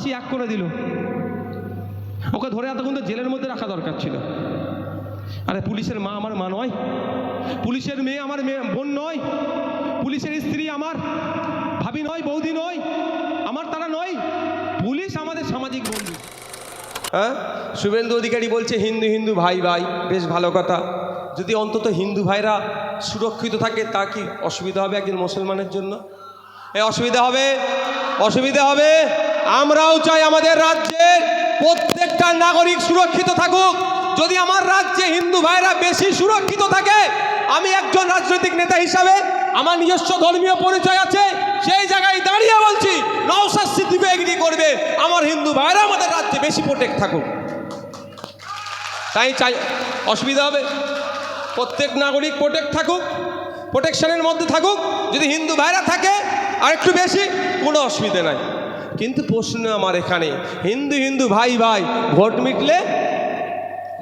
ফাঁসি এক করে দিল। ওকে ধরে এতক্ষণ তো জেলের মধ্যে রাখা দরকার ছিল। আরে পুলিশের মা আমার মা নয়, পুলিশের মেয়ে আমার বোন নয়, পুলিশের স্ত্রী আমার ভাবি নয়, বৌদি নয়, আমার তারা নয়, পুলিশ আমাদের সামাজিক বন্ধু। হ্যাঁ, শুভেন্দু অধিকারী বলছে হিন্দু হিন্দু ভাই ভাই, বেশ ভালো কথা। যদি অন্তত হিন্দু ভাইরা সুরক্ষিত থাকে তা কি অসুবিধা হবে একজন মুসলমানের জন্য? অসুবিধা হবে, অসুবিধা হবে। আমরাও চাই আমাদের রাজ্যের প্রত্যেকটা নাগরিক সুরক্ষিত থাকুক। যদি আমার রাজ্যে হিন্দু ভাইরা বেশি সুরক্ষিত থাকে, আমি একজন রাজনৈতিক নেতা হিসাবে আমার নিজস্ব ধর্মীয় পরিচয় আছে, সেই জায়গায় দাঁড়িয়ে বলছি নওশাদ সিদ্দিকী এগ্রি করবে আমার হিন্দু ভাইরা আমাদের রাজ্যে বেশি প্রোটেক্ট থাকুক। তাই চাই, অসুবিধা হবে? প্রত্যেক নাগরিক প্রোটেক্ট থাকুক, প্রোটেকশনের মধ্যে থাকুক। যদি হিন্দু ভাইরা থাকে আর একটু বেশি, কোনো অসুবিধা নাই। কিন্তু প্রশ্ন আমার এখানে, হিন্দু হিন্দু ভাই ভাই, ভোট মিটলে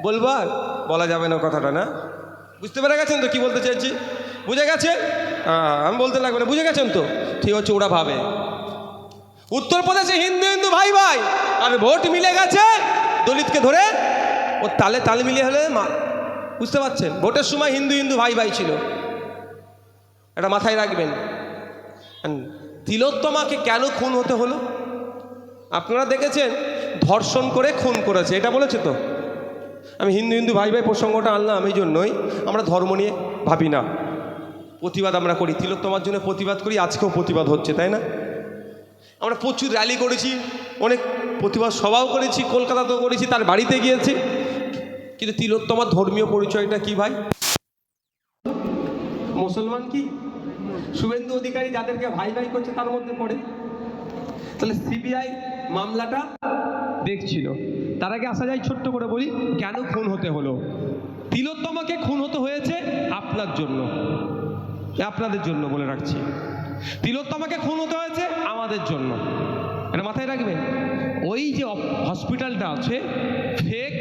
বলবো? আর বলা যাবে না কথাটা, না? বুঝতে পেরে গেছেন তো কি বলতে চাইছি? বুঝে গেছে? আমি বলতে লাগবে না, বুঝে গেছেন তো? ঠিক হচ্ছে, ওরা ভাবে উত্তরপ্রদেশে হিন্দু হিন্দু ভাই ভাই, আর ভোট মিলে গেছে দলিতকে ধরে ও তালে তালে মিলিয়ে হলে বুঝতে পারছেন? ভোটের সময় হিন্দু হিন্দু ভাই ভাই ছিল, এটা মাথায় রাখবেন। তিলোত্তমাকে কেন খুন হতে হলো আপনারা দেখেছেন? ধর্ষণ করে খুন করেছে, এটা বলেছে তো। আমি হিন্দু হিন্দু ভাই ভাই প্রসঙ্গটা আনলাম এই জন্যই, আমরা ধর্ম নিয়ে ভাবি না, প্রতিবাদ আমরা করি, তিলোত্তমার জন্য প্রতিবাদ করি, আজকেও প্রতিবাদ হচ্ছে, তাই না? আমরা প্রচুর র্যালি করেছি, অনেক প্রতিবাদ সভাও করেছি, কলকাতাতেও করেছি, তার বাড়িতে গিয়েছি। কিন্তু তিলোত্তমার ধর্মীয় পরিচয়টা কি ভাই? মুসলমান কি? শুভেন্দু অধিকারী যাদেরকে ভাই ভাই করছে তার মধ্যে পড়ে। তাহলে সিবিআই মামলাটা দেখছিল। তার আগে আসা যায় ছোট্ট করে বলি কেন খুন হতে হলো। তিলোত্তমাকে খুন হতে হয়েছে আপনার জন্য, আপনাদের জন্য বলে রাখছি। তিলোত্তমাকে খুন হতে হয়েছে আমাদের জন্য, এটা মাথায় রাখবেন। ওই যে হসপিটালটা আছে, ফেক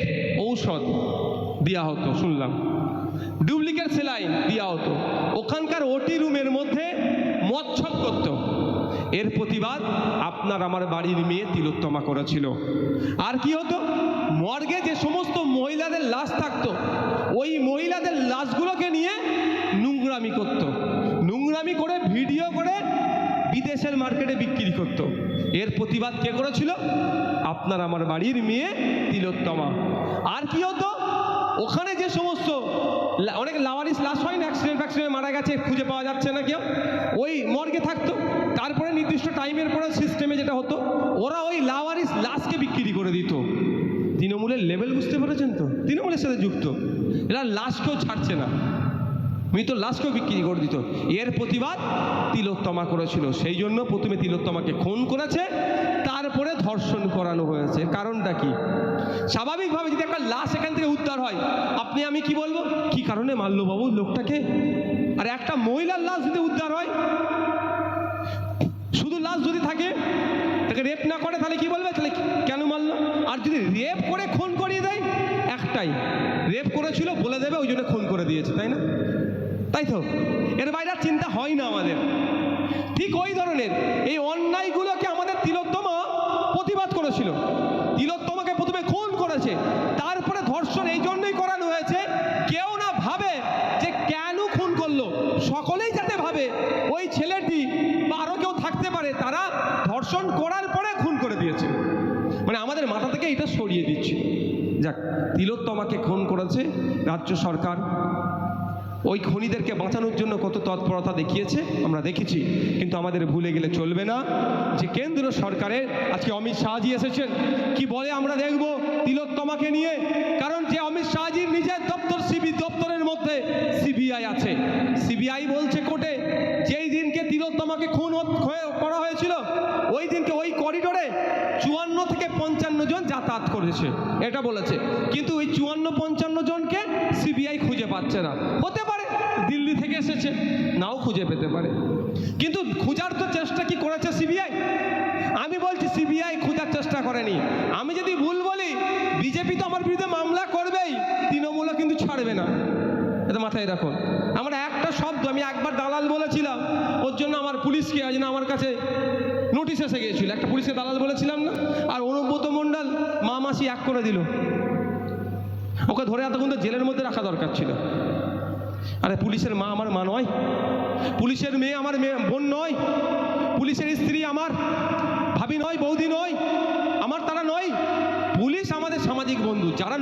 ঔষধ দেওয়া হতো শুনলাম, ডুপ্লিকেট সেলাইন দেওয়া হতো, ওখানকার ওটি রুমের মধ্যে মচ্ছব করত। এর প্রতিবাদ আপনার আমার বাড়ির মেয়ে তিলোত্তমা করেছিল। আর কি হতো, মর্গে যে সমস্ত মহিলাদের লাশ থাকতো, ওই মহিলাদের লাশগুলোকে নিয়ে নোংরামি করত, নোংরামি করে ভিডিও করে বিদেশের মার্কেটে বিক্রি করত। এর প্রতিবাদ কে করেছিল? আপনার আমার বাড়ির মেয়ে তিলোত্তমা। আর কি হতো, ওখানে যে সমস্ত অনেক লাওয়ারিস লাশ হয় না, অ্যাক্সিডেন্ট মারা গেছে, খুঁজে পাওয়া যাচ্ছে না কেউ, ওই মর্গে থাকতো। তারপরে নির্দিষ্ট টাইমের পরে সিস্টেমে যেটা হতো, ওরা ওই লাওয়ারিস লাশকে বিক্রি করে দিত। তৃণমূলের লেভেল বুঝতে পেরেছেন তো? তৃণমূলের সাথে যুক্ত এরা লাশকেও ছাড়ছে না, মৃত লাশকেও বিক্রি করে দিত। এর প্রতিবাদ তিলোত্তমা করেছিল। সেই জন্য প্রথমে তিলোত্তমাকে খুন করেছে, তারপরে ধর্ষণ করানো হয়েছে। কারণটা কি? স্বাভাবিকভাবে যদি একটা লাশ এখান থেকে উদ্ধার হয়, আপনি আমি কি বলবো, কি কারণে মারলো বাবু লোকটাকে? আর একটা মহিলার লাশ যদি উদ্ধার হয়, শুধু লাশ যদি থাকে, তাকে রেপ না করে, তাহলে কি বলবে, তাহলে কেন মারলো? আর যদি রেপ করে খুন করিয়ে দেয়, একটাই রেপ করেছিল বলে দেবে, ওই জন্য খুন করে দিয়েছে, তাই না? তাই তো, এর বাইরে চিন্তা হয় না আমাদের। ঠিক ওই ধরনের এই অন্যায়গুলোকে আমাদের তিলোত্তমা প্রতিবাদ করেছিল। তিলোত্তমাকে প্রথমে খুন করেছে, তারপরে ধর্ষণ এই জন্যই করানো হয়েছে কেউ না ভাবে যে কেন খুন করলো, সকলেই যাতে ভাবে ওই ছেলেটি বা আরো কেউ থাকতে পারে, তারা ধর্ষণ করার পরে খুন করে দিয়েছে। মানে আমাদের মাথা থেকে এটা সরিয়ে দিচ্ছে। যাক, তিলোত্তমাকে খুন করেছে রাজ্য সরকার, ওই খনিদেরকে বাঁচানোর জন্য কত তৎপরতা দেখিয়েছে আমরা দেখেছি। কিন্তু আমাদের ভুলে গেলে চলবে না যে কেন্দ্রীয় সরকারের আজকে অমিত শাহজি এসেছেন, কি বলে আমরা দেখব তিলোত্তমাকে নিয়ে। কারণ যে অমিত শাহজির নিজের দপ্তর দপ্তরের মধ্যে সিবিআই আছে। সিবিআই বলছে কোর্টে, যেই দিনকে তিলোত্তমাকে খুন করা হয়েছিল ওই দিনকে ওই করিডোরে 54 থেকে 55 জন যাতায়াত করেছে, এটা বলেছে। কিন্তু ওই 54-55 জনকে সিবিআই খুঁজে পাচ্ছে না। হতে পারে দিল্লি থেকে এসেছে, নাও খুঁজে পেতে পারে, কিন্তু খোঁজার তো চেষ্টা কি করেছে সিবিআই? আমি বলছি সিবিআই খোঁজার চেষ্টা করেনি। আমি যদি ভুল বলি, বিজেপি তো আমার বিরুদ্ধে মামলা করবেই, তৃণমূলও কিন্তু ছাড়বে না। এটা মাথায় রাখুন। আমার একটা শব্দ, আমি একবার দালাল বলেছিলাম, ওর জন্য আমার পুলিশকে আজ না আমার কাছে নোটিশ এসে গিয়েছিল। একটা পুলিশকে দালাল বলেছিলাম না, আর অনুব্রত মণ্ডল মা মাসি এক করে দিল। ওকে ধরে এতক্ষণ তো জেলের মধ্যে রাখা দরকার ছিল। আরে পুলিশের মা আমার মা নয়, পুলিশের মেয়ে আমার মেয়ে বোন নয়, পুলিশের স্ত্রী আমার ভাবি নয়, বৌদি নয়, আমার তারা নয়। পুলিশ আমাদের সামাজিক বন্ধু। যারা